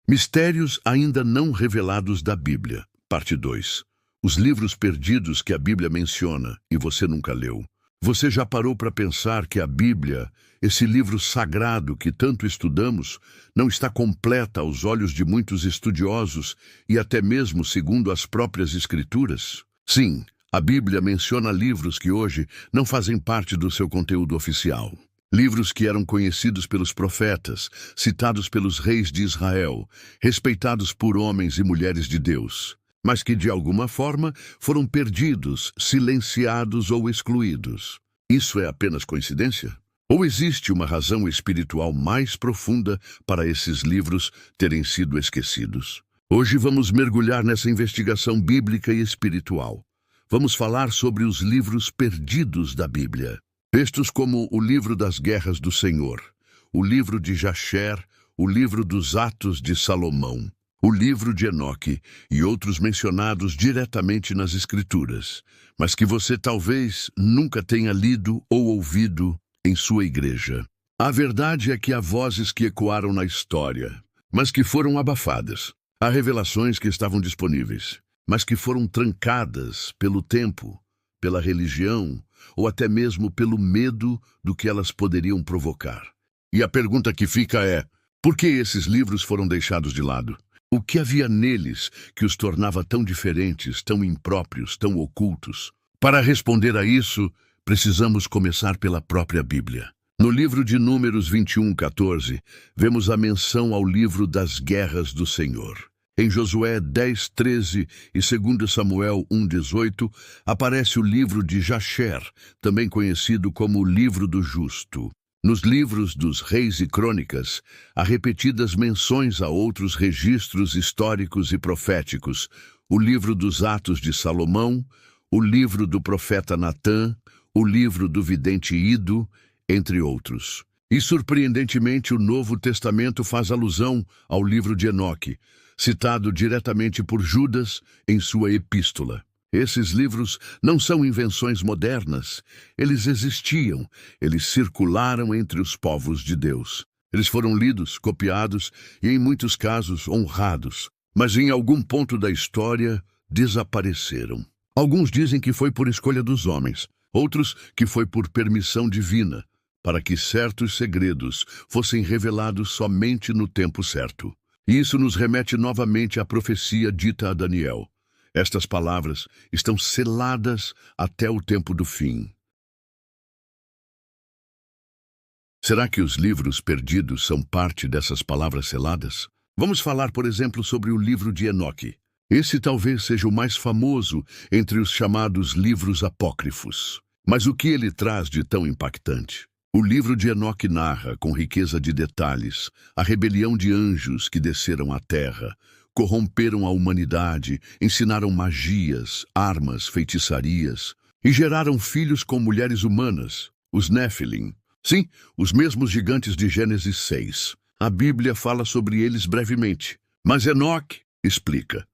Mistérios ainda não revelados da Bíblia, parte 2. Os livros perdidos que a Bíblia menciona e você nunca leu. Você já parou para pensar que a Bíblia, esse livro sagrado que tanto estudamos, não está completa aos olhos de muitos estudiosos e até mesmo segundo as próprias Escrituras? Sim, a Bíblia menciona livros que hoje não fazem parte do seu conteúdo oficial. Livros que eram conhecidos pelos profetas, citados pelos reis de Israel, respeitados por homens e mulheres de Deus, mas que de alguma forma foram perdidos, silenciados ou excluídos. Isso é apenas coincidência? Ou existe uma razão espiritual mais profunda para esses livros terem sido esquecidos? Hoje vamos mergulhar nessa investigação bíblica e espiritual. Vamos falar sobre os livros perdidos da Bíblia. Textos como o livro das guerras do Senhor, o livro de Jasher, o livro dos Atos de Salomão, o livro de Enoque e outros mencionados diretamente nas Escrituras, mas que você talvez nunca tenha lido ou ouvido em sua igreja. A verdade é que há vozes que ecoaram na história, mas que foram abafadas. Há revelações que estavam disponíveis, mas que foram trancadas pelo tempo, pela religião, ou até mesmo pelo medo do que elas poderiam provocar. E a pergunta que fica é: por que esses livros foram deixados de lado? O que havia neles que os tornava tão diferentes, tão impróprios, tão ocultos? Para responder a isso, precisamos começar pela própria Bíblia. No livro de Números 21:14, vemos a menção ao livro das guerras do Senhor. Em Josué 10:13 e 2 Samuel 1:18, aparece o livro de Jasher, também conhecido como o livro do justo. Nos livros dos Reis e Crônicas, há repetidas menções a outros registros históricos e proféticos, o livro dos Atos de Salomão, o livro do profeta Natã, o livro do vidente Ido, entre outros. E, surpreendentemente, o Novo Testamento faz alusão ao livro de Enoque, citado diretamente por Judas em sua epístola. Esses livros não são invenções modernas. Eles existiam, eles circularam entre os povos de Deus. Eles foram lidos, copiados e, em muitos casos, honrados. Mas em algum ponto da história, desapareceram. Alguns dizem que foi por escolha dos homens, outros que foi por permissão divina, para que certos segredos fossem revelados somente no tempo certo. E isso nos remete novamente à profecia dita a Daniel. Estas palavras estão seladas até o tempo do fim. Será que os livros perdidos são parte dessas palavras seladas? Vamos falar, por exemplo, sobre o livro de Enoque. Esse talvez seja o mais famoso entre os chamados livros apócrifos. Mas o que ele traz de tão impactante? O livro de Enoque narra, com riqueza de detalhes, a rebelião de anjos que desceram à terra, corromperam a humanidade, ensinaram magias, armas, feitiçarias, e geraram filhos com mulheres humanas, os Néfilim. Sim, os mesmos gigantes de Gênesis 6. A Bíblia fala sobre eles brevemente, mas Enoque explica,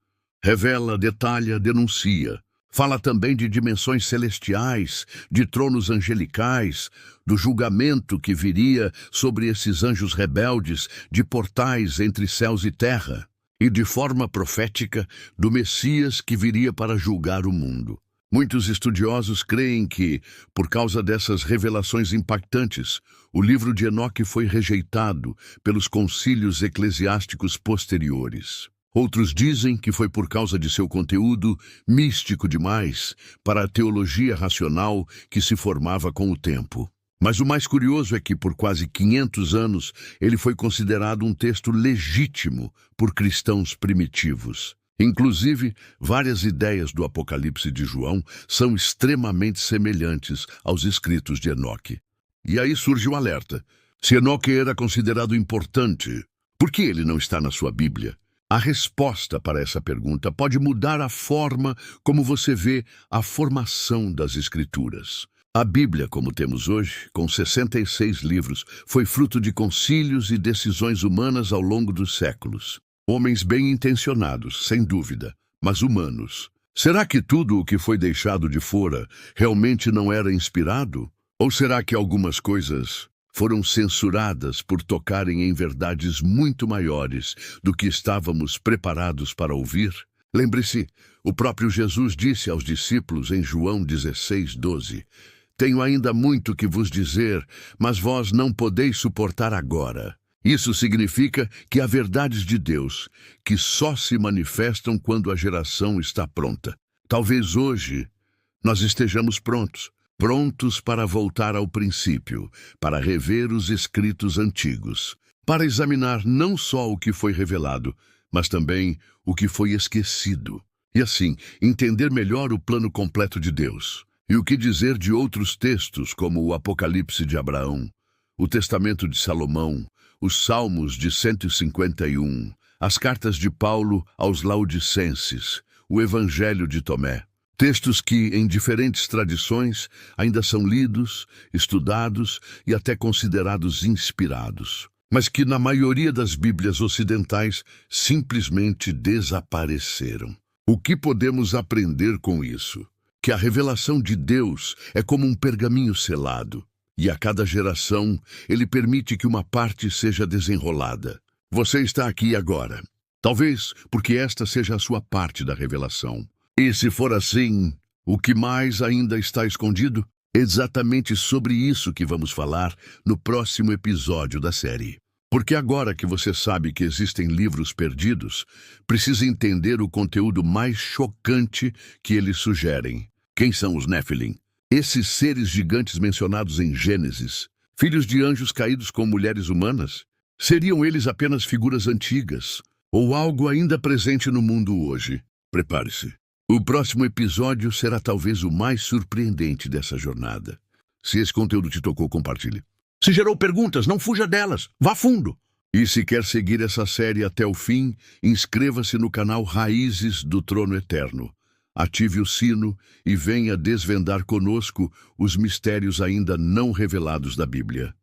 revela, detalha, denuncia. Fala também de dimensões celestiais, de tronos angelicais, do julgamento que viria sobre esses anjos rebeldes, de portais entre céus e terra, e de forma profética do Messias que viria para julgar o mundo. Muitos estudiosos creem que, por causa dessas revelações impactantes, o livro de Enoque foi rejeitado pelos concílios eclesiásticos posteriores. Outros dizem que foi por causa de seu conteúdo místico demais para a teologia racional que se formava com o tempo. Mas o mais curioso é que, por quase 500 anos, ele foi considerado um texto legítimo por cristãos primitivos. Inclusive, várias ideias do Apocalipse de João são extremamente semelhantes aos escritos de Enoque. E aí surge o alerta. Se Enoque era considerado importante, por que ele não está na sua Bíblia? A resposta para essa pergunta pode mudar a forma como você vê a formação das Escrituras. A Bíblia, como temos hoje, com 66 livros, foi fruto de concílios e decisões humanas ao longo dos séculos. Homens bem-intencionados, sem dúvida, mas humanos. Será que tudo o que foi deixado de fora realmente não era inspirado? Ou será que algumas coisas foram censuradas por tocarem em verdades muito maiores do que estávamos preparados para ouvir? Lembre-se, o próprio Jesus disse aos discípulos em João 16:12: Tenho ainda muito que vos dizer, mas vós não podeis suportar agora. Isso significa que há verdades de Deus que só se manifestam quando a geração está pronta. Talvez hoje nós estejamos prontos para voltar ao princípio, para rever os escritos antigos, para examinar não só o que foi revelado, mas também o que foi esquecido, e assim entender melhor o plano completo de Deus. E o que dizer de outros textos, como o Apocalipse de Abraão, o Testamento de Salomão, os Salmos de 151, as cartas de Paulo aos Laodicenses, o Evangelho de Tomé. Textos que, em diferentes tradições, ainda são lidos, estudados e até considerados inspirados, mas que, na maioria das Bíblias ocidentais, simplesmente desapareceram. O que podemos aprender com isso? Que a revelação de Deus é como um pergaminho selado, e a cada geração ele permite que uma parte seja desenrolada. Você está aqui agora, talvez porque esta seja a sua parte da revelação. E se for assim, o que mais ainda está escondido? Exatamente sobre isso que vamos falar no próximo episódio da série. Porque agora que você sabe que existem livros perdidos, precisa entender o conteúdo mais chocante que eles sugerem. Quem são os Néfilim? Esses seres gigantes mencionados em Gênesis, filhos de anjos caídos com mulheres humanas? Seriam eles apenas figuras antigas, ou algo ainda presente no mundo hoje? Prepare-se. O próximo episódio será talvez o mais surpreendente dessa jornada. Se esse conteúdo te tocou, compartilhe. Se gerou perguntas, não fuja delas. Vá fundo. E se quer seguir essa série até o fim, inscreva-se no canal Raízes do Trono Eterno. Ative o sino e venha desvendar conosco os mistérios ainda não revelados da Bíblia.